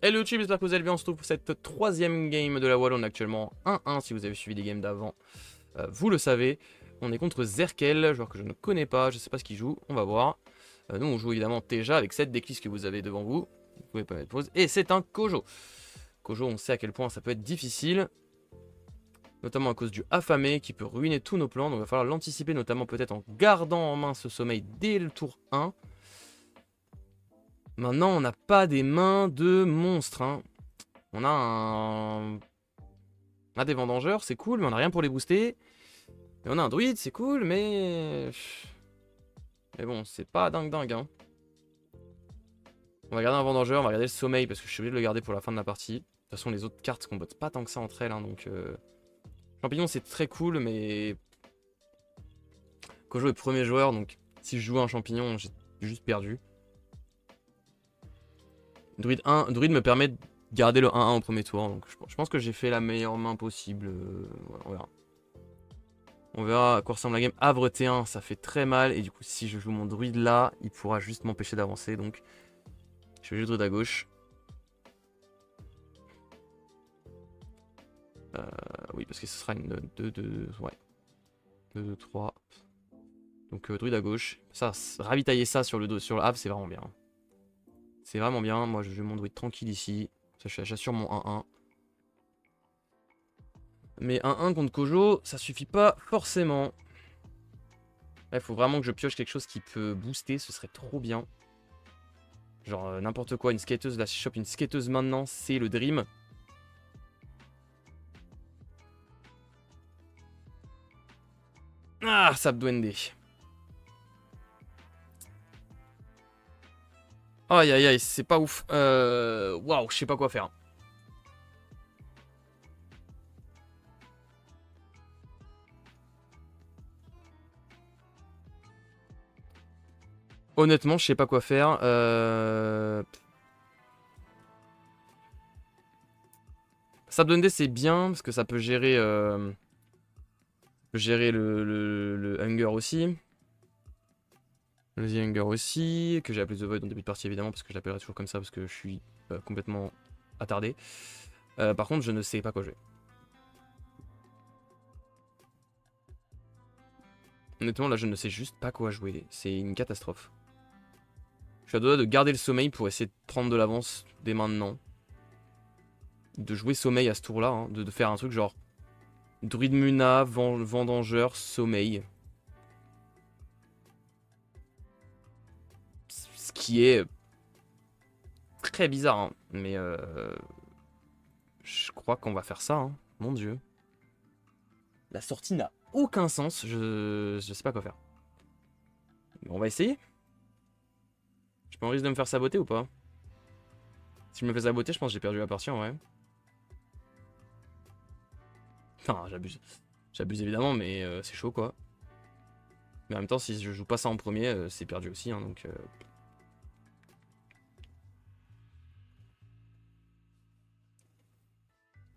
Hello YouTube, j'espère que vous allez bien. On se retrouve pour cette troisième game de la Wall. On est actuellement 1-1 si vous avez suivi les games d'avant. Vous le savez. On est contre Zerkel, joueur que je ne connais pas. Je ne sais pas ce qu'il joue. On va voir. Nous, on joue évidemment Teja avec cette decklist que vous avez devant vous. Vous pouvez pas mettre pause. Et c'est un Kojo. Kojo, on sait à quel point ça peut être difficile. Notamment à cause du affamé qui peut ruiner tous nos plans. Donc il va falloir l'anticiper, notamment peut-être en gardant en main ce sommeil dès le tour 1. Maintenant, on n'a pas des mains de monstres. Hein. On a des vendangeurs, c'est cool, mais on n'a rien pour les booster. Et on a un druide, c'est cool, mais... Mais bon, c'est pas dingue. Hein. On va garder un vendangeur, on va garder le sommeil, parce que je suis obligé de le garder pour la fin de la partie. De toute façon, les autres cartes combattent pas tant que ça entre elles, hein, donc... Champignon, c'est très cool, mais... Kojo est premier joueur, donc si je joue un champignon, j'ai juste perdu. Druide me permet de garder le 1-1 au premier tour, donc je pense que j'ai fait la meilleure main possible. Voilà, on verra. On verra à quoi ressemble la game. Havre T1, ça fait très mal, et du coup si je joue mon druide là, il pourra juste m'empêcher d'avancer, donc je vais juste druide à gauche. Oui, parce que ce sera une 2-2, ouais. 2-2-3. Donc druide à gauche. Ça, ravitailler ça sur le Havre, c'est vraiment bien. C'est vraiment bien. Moi, je joue mon druide tranquille ici. J'assure mon 1-1. Mais 1-1 contre Kojo, ça suffit pas forcément. Il faut vraiment que je pioche quelque chose qui peut booster. Ce serait trop bien. Genre n'importe quoi. Une skateuse. Là, si je chope une skateuse maintenant, c'est le dream. Ah, Sabduende. Aïe aïe aïe, c'est pas ouf. Waouh, je sais pas quoi faire. Honnêtement, je sais pas quoi faire. Sabduende, c'est bien parce que ça peut gérer, le Hunger aussi. Le The Hunger aussi, que j'ai appelé The Void en début de partie évidemment, parce que je l'appellerai toujours comme ça, parce que je suis complètement attardé. Par contre, je ne sais pas quoi jouer. Honnêtement, là, je ne sais juste pas quoi jouer. C'est une catastrophe. Je suis à deux doigts de garder le sommeil pour essayer de prendre de l'avance dès maintenant. De jouer sommeil à ce tour-là, hein, de faire un truc genre Druide Muna, Vendangeur, Sommeil. Ce qui est très bizarre, hein, mais je crois qu'on va faire ça, hein. Mon dieu. La sortie n'a aucun sens, je sais pas quoi faire. On va essayer. Je prends un risque de me faire saboter ou pas? Si je me fais saboter, je pense que j'ai perdu la partie en vrai. Enfin, j'abuse. J'abuse évidemment, mais c'est chaud quoi. Mais en même temps, si je joue pas ça en premier, c'est perdu aussi, hein, donc...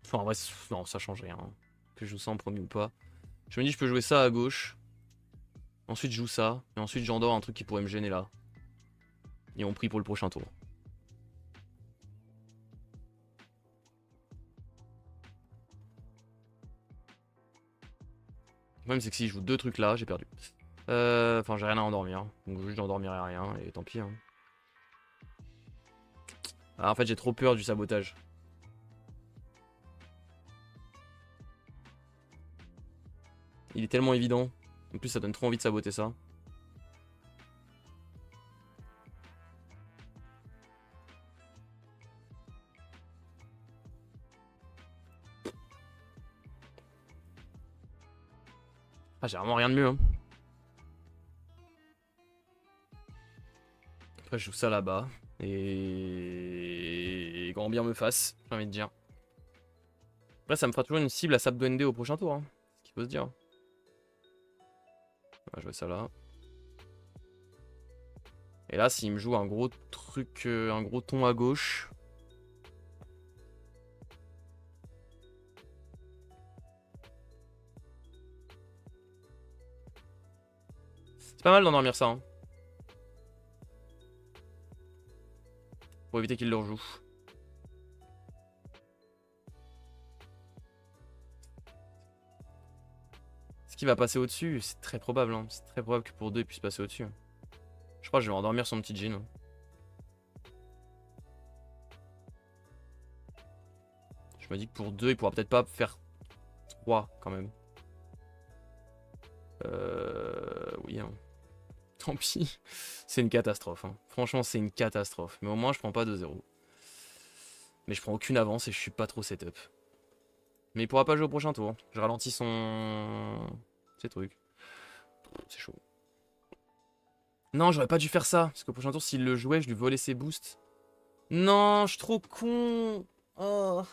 Enfin, en vrai, non, ça change rien. Hein. Que je joue ça en premier ou pas. Je me dis, je peux jouer ça à gauche. Ensuite, je joue ça. Et ensuite, j'endors un truc qui pourrait me gêner là. Et on prie pour le prochain tour. Le problème, c'est que si je joue deux trucs là, j'ai perdu. Enfin, j'ai rien à endormir. Donc, juste, j'endormirai rien. Et tant pis. Hein. Ah, en fait, j'ai trop peur du sabotage. Il est tellement évident. En plus, ça donne trop envie de saboter ça. Ah, j'ai vraiment rien de mieux. Hein. Après, je joue ça là-bas. Et grand bien me fasse, j'ai envie de dire. Après, ça me fera toujours une cible à Sabduende au prochain tour. Hein. Ce qu'il faut se dire. On va jouer ça là. Et là, s'il me joue un gros truc, un gros ton à gauche. C'est pas mal d'endormir ça. Hein. Pour éviter qu'il le rejoue. Est-ce qu'il va passer au-dessus? C'est très probable, hein. C'est très probable que pour 2 il puisse passer au-dessus. Je crois que je vais endormir son petit jean. Je me dis que pour 2 il pourra peut-être pas faire 3 quand même. Oui, hein. Tant pis. C'est une catastrophe. Hein. Franchement, c'est une catastrophe. Mais au moins, je prends pas 2-0. Mais je prends aucune avance et je suis pas trop setup. Mais il pourra pas jouer au prochain tour. Je ralentis ses trucs. C'est chaud. Non, j'aurais pas dû faire ça. Parce qu'au prochain tour, s'il le jouait, je lui volais ses boosts. Non, je suis trop con. Oh.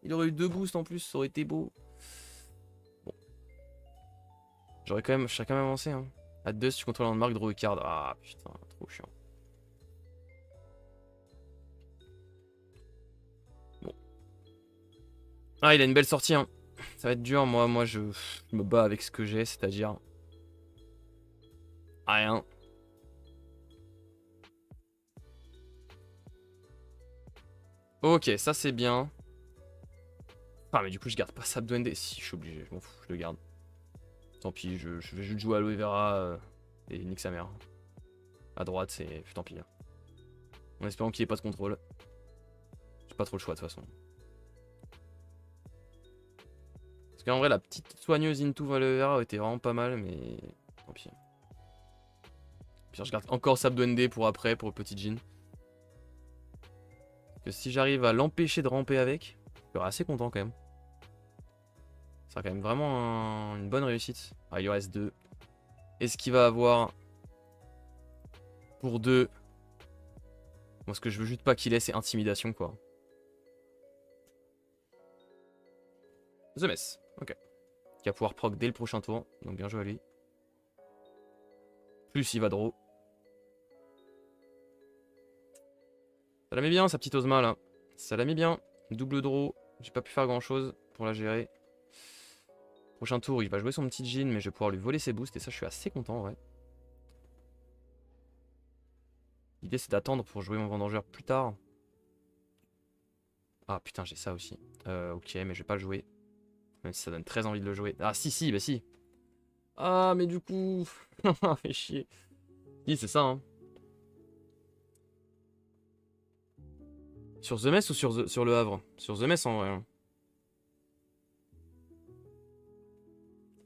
Il aurait eu 2 boosts en plus, ça aurait été beau. Bon. Je serais quand même avancé. Hein. À 2, si tu contrôles un marque, draw card. Ah putain, trop chiant. Bon. Ah, il a une belle sortie. Hein. Ça va être dur. Moi je me bats avec ce que j'ai, c'est-à-dire rien. Ok, ça c'est bien. Ah, mais du coup, je garde pas Sap Duende. Si, je suis obligé, je m'en fous, je le garde. Tant pis, je vais juste jouer Aloe Vera et nique sa mère. À droite, c'est. Tant pis. Hein. En espérant qu'il ait pas de contrôle. J'ai pas trop le choix de toute façon. Parce qu'en vrai, la petite soigneuse into Aloe Vera était vraiment pas mal, mais. Tant pis. Puis je garde encore Sap Duende pour après, pour le petit Jean. Parce que si j'arrive à l'empêcher de ramper avec, je serai assez content quand même. Ça sera quand même vraiment une bonne réussite. Ah, il lui reste 2. Est-ce qu'il va avoir pour 2? Moi, ce que je veux juste pas qu'il ait, c'est intimidation, quoi. The Mess, ok. Qui va pouvoir proc dès le prochain tour, donc bien joué à lui. Plus il va draw. Ça la met bien, sa petite Ozma, là. Ça la met bien. Double draw. J'ai pas pu faire grand-chose pour la gérer. Prochain tour, il va jouer son petit Jean, mais je vais pouvoir lui voler ses boosts, et ça, je suis assez content, ouais. L'idée, c'est d'attendre pour jouer mon vendangeur plus tard. Ah, putain, j'ai ça aussi. Ok, mais je vais pas le jouer. Même si ça donne très envie de le jouer. Ah, si, bah si. Ah, mais du coup... fait chier. Si, c'est ça, hein. Sur The Mess ou sur le Havre? Sur The Mess, en vrai. Hein.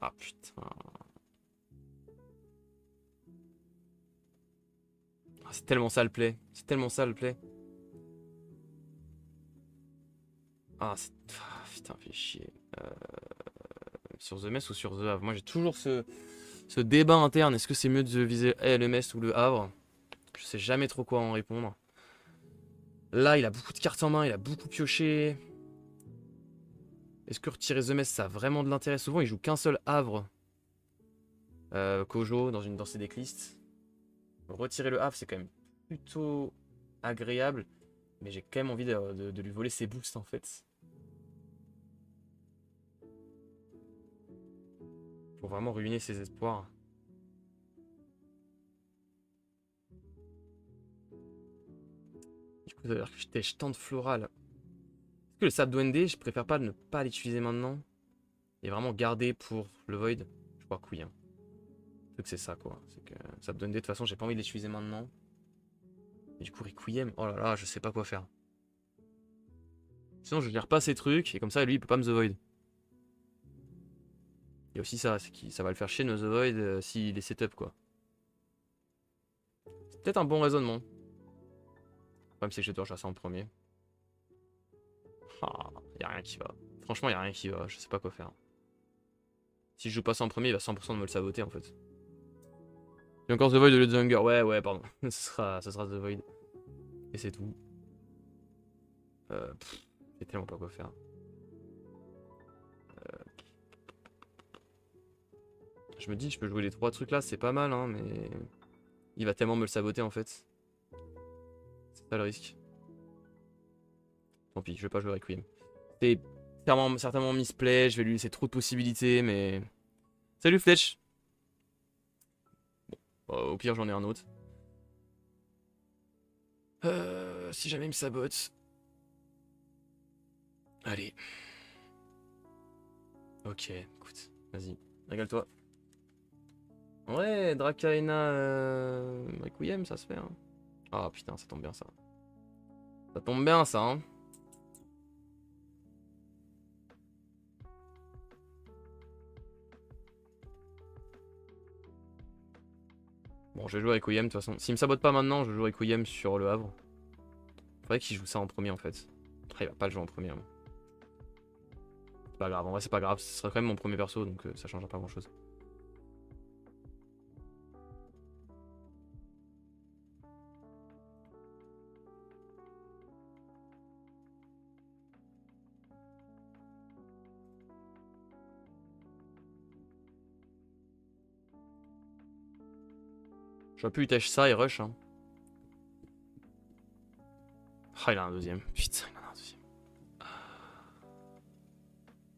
Ah, putain. Ah, c'est tellement ça le play. C'est tellement ça le play. Ah, c'est... Ah, putain, fait chier. Sur The Mess ou sur The Havre? Moi, j'ai toujours ce débat interne. Est-ce que c'est mieux de viser le Mess ou le Havre? Je sais jamais trop quoi en répondre. Là, il a beaucoup de cartes en main. Il a beaucoup pioché. Est-ce que retirer The Mess, ça a vraiment de l'intérêt? Souvent, il joue qu'un seul Havre. Kojo dans ses decklists. Retirer le Havre, c'est quand même plutôt agréable. Mais j'ai quand même envie de lui voler ses boosts, en fait. Pour vraiment ruiner ses espoirs. Du coup, ça veut dire que je tente floral. Est-ce que le Sap Duende, je préfère pas ne pas l'utiliser maintenant et vraiment garder pour le Void? Je crois que oui. Hein. Le truc, c'est ça, quoi. C'est que Sap Duende, de toute façon, j'ai pas envie de l'utiliser maintenant. Et du coup, Requiem, oh là là, je sais pas quoi faire. Sinon, je gère pas ces trucs et comme ça, lui, il peut pas me The Void. Il y a aussi ça, c'est que ça va le faire chier de me The Void s'il est setup, quoi. C'est peut-être un bon raisonnement. Le problème, c'est que je dois chasser en premier. Ah, y a rien qui va. Franchement, y a rien qui va, je sais pas quoi faire. Si je joue pas ça en premier, il va 100% de me le saboter en fait. J'ai encore The Void au lieu de The Hunger. Ouais, pardon. ce sera The Void. Et c'est tout. J'ai tellement pas quoi faire. Je me dis, je peux jouer les 3 trucs là, c'est pas mal, hein, mais... Il va tellement me le saboter en fait. C'est ça le risque. Tant pis, je vais pas jouer Requiem. C'est certainement misplay, je vais lui laisser trop de possibilités, mais... Salut Fletch. Bon, au pire, j'en ai un autre. Si jamais il me sabote... Allez. Ok, écoute, vas-y. Régale-toi. Ouais, Dracaena Requiem, ça se fait. Hein. Ah putain, ça tombe bien ça. Ça tombe bien ça, hein. Bon, je vais jouer avec Requiem de toute façon. S'il me sabote pas maintenant, je joue avec Requiem sur le Havre. Faudrait qu'il joue ça en premier en fait. Après, il va pas le jouer en premier. Hein. C'est pas grave, en vrai, c'est pas grave. Ce sera quand même mon premier perso donc ça changera pas grand chose. J'aurais pu tâche ça et rush. Hein. Ah, il a un deuxième. Putain, il en a un deuxième.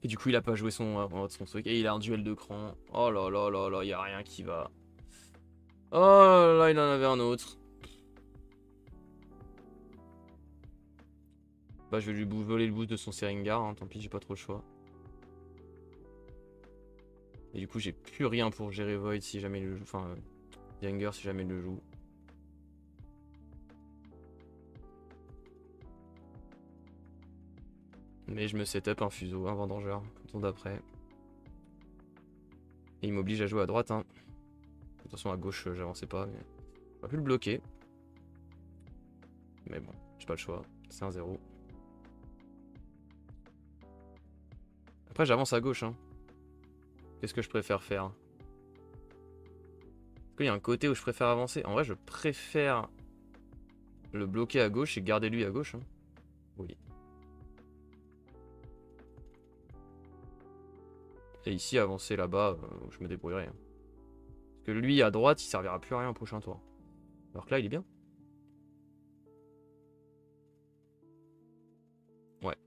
Et du coup, il a pas joué son truc. Et il a un duel de cran. Oh là là là là, il y a rien qui va. Oh là là, il en avait un autre. Bah, je vais lui voler le boost de son Seringar. Hein. Tant pis, j'ai pas trop le choix. Et du coup, j'ai plus rien pour gérer Void si jamais il le joue. Enfin, Younger si jamais il le joue. Mais je me setup un fuseau, un vendangeur, le tour d'après. Et il m'oblige à jouer à droite. Hein. De toute façon, à gauche, j'avançais pas. Mais... j'aurais pu le bloquer. Mais bon, j'ai pas le choix. C'est un 0. Après, j'avance à gauche. Hein. Qu'est-ce que je préfère faire? Est-ce qu'il y a un côté où je préfère avancer? En vrai, je préfère le bloquer à gauche et garder lui à gauche. Hein. Oui. Et ici, avancer là-bas, je me débrouillerai. Hein. Parce que lui, à droite, il servira plus à rien au prochain tour. Alors que là, il est bien. Ouais.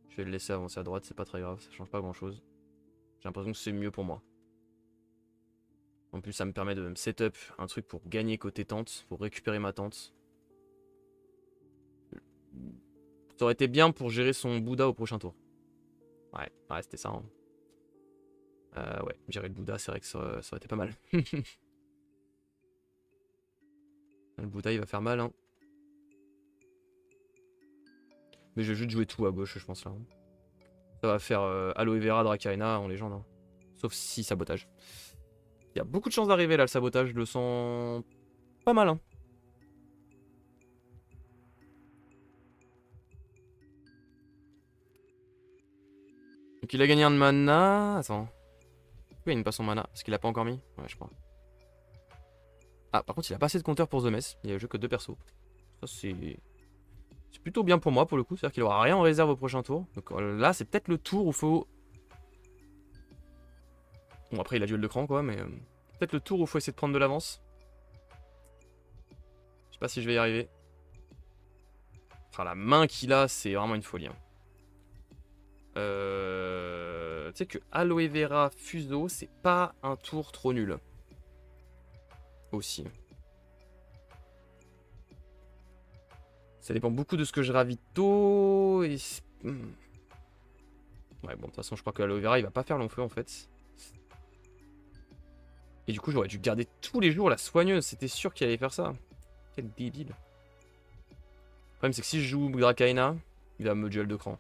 Je vais le laisser avancer à droite, c'est pas très grave, ça change pas grand-chose. J'ai l'impression que c'est mieux pour moi. En plus, ça me permet de me setup un truc pour gagner côté tente, pour récupérer ma tente. Ça aurait été bien pour gérer son Bouddha au prochain tour. Ouais, ouais c'était ça. Hein. Ouais, gérer le Bouddha, c'est vrai que ça aurait été pas mal. Le Bouddha, il va faire mal. Hein. Mais je vais juste jouer tout à gauche, je pense là. Ça va faire Aloe Vera Dracaena en légende. Hein. Sauf si sabotage. Il y a beaucoup de chances d'arriver là, le sabotage, je le sens pas mal. Hein. Donc il a gagné un de mana. Attends. Pourquoi il n'a pas son mana? Parce qu'il a pas encore mis? Ouais, je crois. Ah, par contre, il a pas assez de compteur pour The Mess. Il a joué que 2 persos. Ça, c'est plutôt bien pour moi, pour le coup. C'est-à-dire qu'il aura rien en réserve au prochain tour. Donc là, c'est peut-être le tour où il faut... Bon, après, il a duel de cran, quoi, mais... peut-être le tour où il faut essayer de prendre de l'avance. Je sais pas si je vais y arriver. Enfin, la main qu'il a, c'est vraiment une folie. Hein. Tu sais que Aloe Vera Fuso, c'est pas un tour trop nul. Aussi. Ça dépend beaucoup de ce que je ravito et... Ouais, bon, de toute façon, je crois que Aloe Vera, il va pas faire long feu, en fait. Et du coup, j'aurais dû garder tous les jours la soigneuse. C'était sûr qu'il allait faire ça. Quel débile. Le problème, c'est que si je joue Dracaena, il va me duel de cran.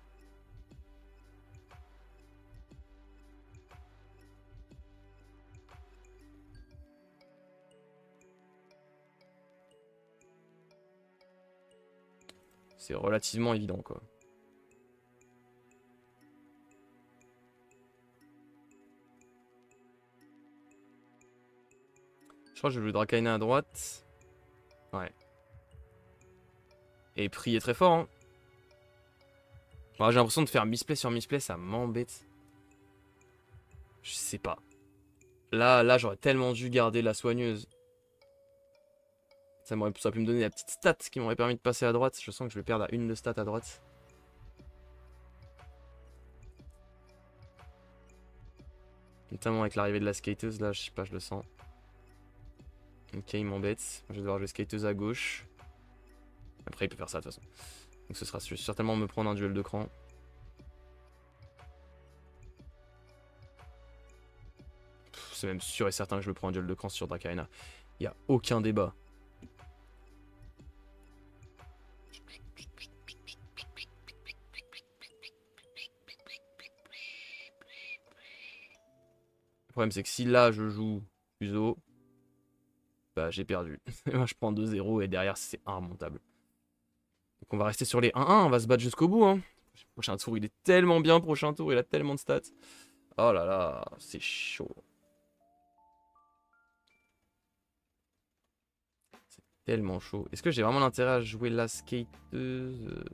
C'est relativement évident, quoi. Je crois que je joue Dracaena à droite. Ouais. Et prier très fort, hein. J'ai l'impression de faire misplay sur misplay, ça m'embête. Je sais pas. Là, j'aurais tellement dû garder la soigneuse. Ça aurait pu me donner la petite stat qui m'aurait permis de passer à droite. Je sens que je vais perdre à une de stat à droite. Notamment avec l'arrivée de la skateuse, là, je sais pas, je le sens. Ok, il m'embête. Je vais devoir jouer skateuse à gauche. Après, il peut faire ça de toute façon. Donc ce sera certainement me prendre un duel de cran. c'est même sûr et certain que je me prends un duel de cran sur Dracaena. Il n'y a aucun débat. Le problème, c'est que si là, je joue Fuso, bah j'ai perdu. Moi, je prends 2-0 et derrière, c'est inremontable. Donc on va rester sur les 1-1, on va se battre jusqu'au bout. Hein. Prochain tour, il est tellement bien. Prochain tour, il a tellement de stats. Oh là là, c'est chaud. C'est tellement chaud. Est-ce que j'ai vraiment l'intérêt à jouer la skateuse?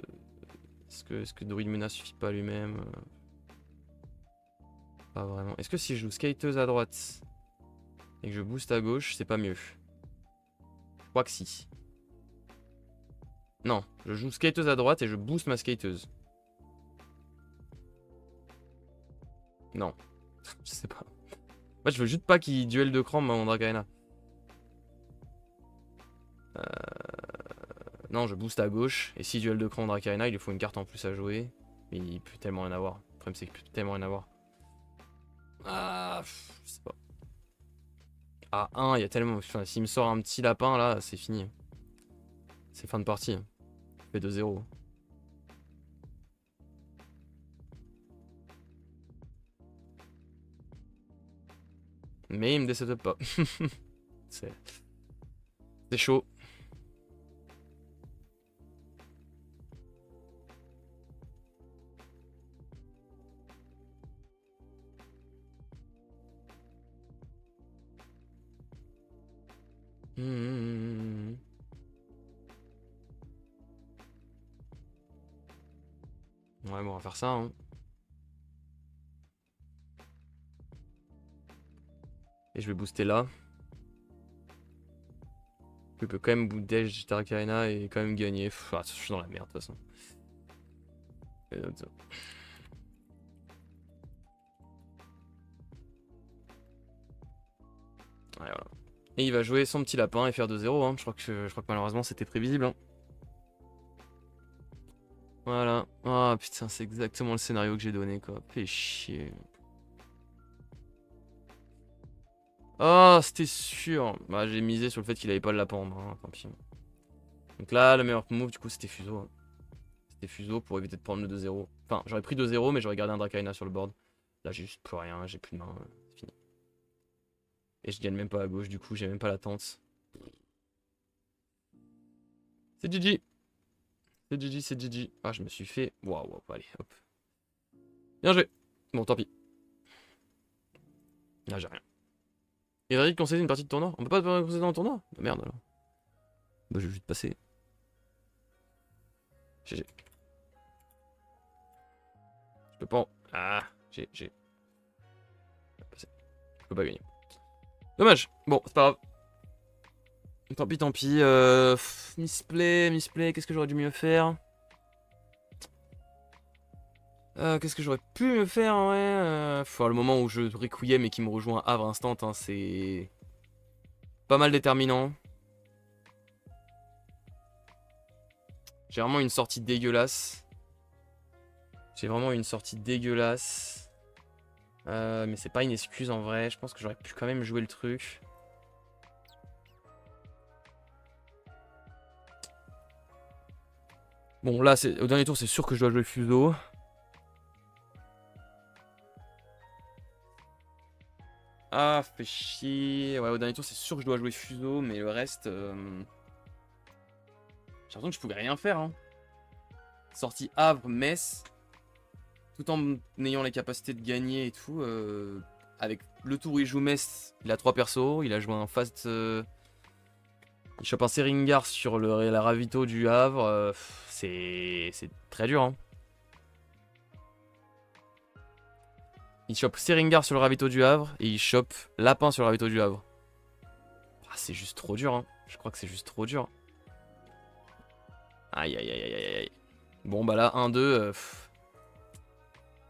Est-ce que Druid Mena suffit pas lui-même? Pas vraiment. Est-ce que si je joue skateuse à droite et que je booste à gauche, c'est pas mieux? Je crois que si. Non, je joue skateuse à droite et je booste ma skateuse. Non, je sais pas. Moi, je veux juste pas qu'il duel de cran mon Dracaena. Non, je booste à gauche. Et si duel de cran Dracaena, il lui faut une carte en plus à jouer. Mais il peut tellement rien avoir. Le problème, c'est qu'il peut tellement rien avoir. Ah, je sais pas. À 1, il y a tellement. Enfin, s'il me sort un petit lapin là, c'est fini. C'est fin de partie. Il fait 2-0. Mais il me décède pas. C'est chaud. Ouais, bon, on va faire ça. Hein. Et je vais booster là. Je peux quand même booster Dracaena et quand même gagner. Pff, je suis dans la merde de toute façon. Ouais, voilà. Et il va jouer son petit lapin et faire 2-0. Hein. Je crois que malheureusement c'était prévisible. Hein. Voilà. Ah putain, c'est exactement le scénario que j'ai donné quoi. Fais chier. Ah, c'était sûr. Bah, j'ai misé sur le fait qu'il avait pas le lapin en main. Hein, tant pis. Donc là, le meilleur move du coup c'était Fuso. Hein. C'était Fuso pour éviter de prendre le 2-0. Enfin, j'aurais pris 2-0, mais j'aurais gardé un Dracaena sur le board. Là, j'ai juste plus rien. J'ai plus de main. C'est fini. Et je gagne même pas à gauche, du coup, j'ai même pas la tente. C'est GG. C'est GG, c'est GG. Ah, je me suis fait. Waouh, allez, hop. Bien joué. Bon, tant pis. Ah, j'ai rien. Il aurait dit de concéder une partie de tournoi. On peut pas concéder dans le tournoi? Bah, merde alors. Bah, je vais juste passer. GG. Je peux pas. Ah, j'ai. Je peux pas gagner. Dommage. Bon, c'est pas grave. Tant pis. Misplay, qu'est-ce que j'aurais dû mieux faire? Qu'est-ce que j'aurais pu me faire, ouais. Le moment où je requiem et qui me rejoint à Havre instant, hein, c'est pas mal déterminant. J'ai vraiment une sortie dégueulasse. Mais c'est pas une excuse en vrai. Je pense que j'aurais pu quand même jouer le truc. Bon, là, au dernier tour, c'est sûr que je dois jouer Fuso. Ah, fait chier. Ouais, au dernier tour, c'est sûr que je dois jouer Fuso, mais le reste... J'ai l'impression que je pouvais rien faire. Hein. Sortie Havre, Metz. Tout en ayant les capacités de gagner et tout. Avec le tour où il joue Metz, il a 3 persos. Il a joué un fast... Il chope un Seringar sur la ravito du Havre. C'est très dur. Hein. Il chope Seringar sur le ravito du Havre et il chope Lapin sur le ravito du Havre. Ah, c'est juste trop dur. Hein. Je crois que c'est juste trop dur. Aïe. Bon, bah là, 1-2.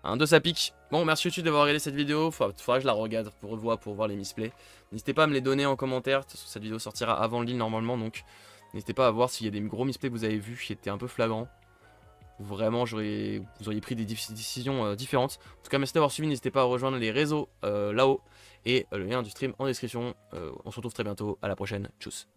1-2, ça pique. Bon, merci YouTube d'avoir regardé cette vidéo. Faudra que je la regarde pour voir les misplays. N'hésitez pas à me les donner en commentaire. Cette vidéo sortira avant le deal normalement. Donc, n'hésitez pas à voir s'il y a des gros misplays que vous avez vus qui étaient un peu flagrants. vraiment vous auriez pris des décisions différentes. En tout cas, merci d'avoir suivi, n'hésitez pas à rejoindre les réseaux là-haut, et le lien du stream en description. On se retrouve très bientôt, à la prochaine, tchuss.